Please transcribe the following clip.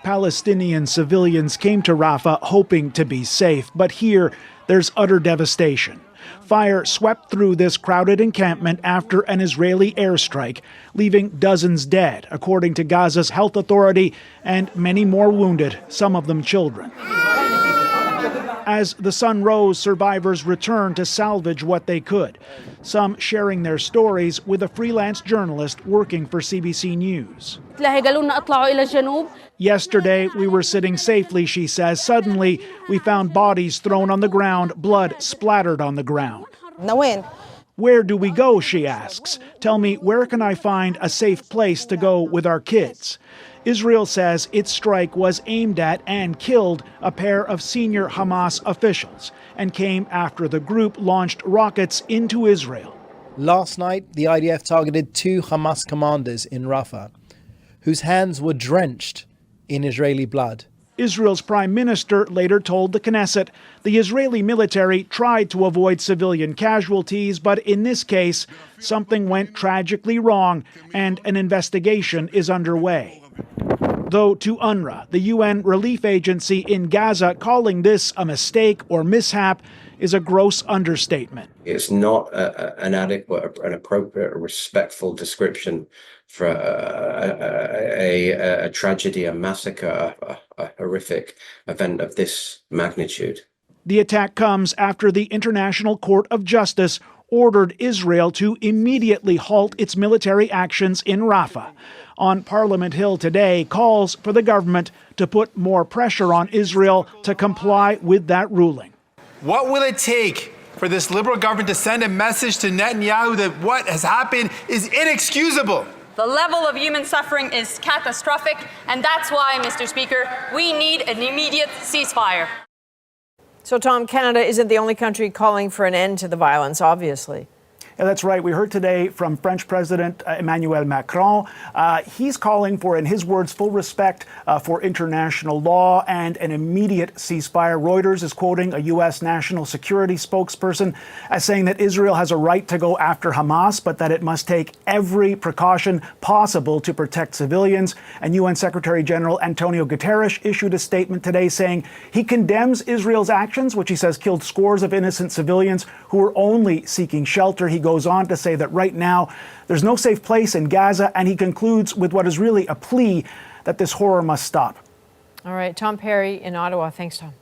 Palestinian civilians came to Rafah hoping to be safe, but here there's utter devastation. Fire swept through this crowded encampment after an Israeli airstrike, leaving dozens dead, according to Gaza's health authority, and many more wounded, some of them children. As the sun rose, survivors returned to salvage what they could, some sharing their stories with a freelance journalist working for CBC News. Yesterday, we were sitting safely, she says. Suddenly, we found bodies thrown on the ground, blood splattered on the ground. Where do we go, she asks. Tell me, where can I find a safe place to go with our kids? Israel says its strike was aimed at and killed a pair of senior Hamas officials and came after the group launched rockets into Israel. Last night, the IDF targeted 2 Hamas commanders in Rafah, whose hands were drenched in Israeli blood. Israel's prime minister later told the Knesset the Israeli military tried to avoid civilian casualties, but in this case, something went tragically wrong and an investigation is underway. Though to UNRWA, the UN relief agency in Gaza, calling this a mistake or mishap is a gross understatement. It's not an adequate, an appropriate, respectful description for a tragedy, a massacre, a horrific event of this magnitude. The attack comes after the International Court of Justice ordered Israel to immediately halt its military actions in Rafah. On Parliament Hill today, calls for the government to put more pressure on Israel to comply with that ruling. What will it take for this Liberal government to send a message to Netanyahu that what has happened is inexcusable? The level of human suffering is catastrophic, and that's why, Mr. Speaker, we need an immediate ceasefire. So, Tom, Canada isn't the only country calling for an end to the violence, obviously. Yeah, that's right. We heard today from French President Emmanuel Macron. He's calling for, in his words, full respect for international law and an immediate ceasefire. Reuters is quoting a U.S. national security spokesperson as saying that Israel has a right to go after Hamas, but that it must take every precaution possible to protect civilians. And UN Secretary General Antonio Guterres issued a statement today saying he condemns Israel's actions, which he says killed scores of innocent civilians who were only seeking shelter. He goes on to say that right now there's no safe place in Gaza, and he concludes with what is really a plea that this horror must stop. All right, Tom Perry in Ottawa. Thanks, Tom.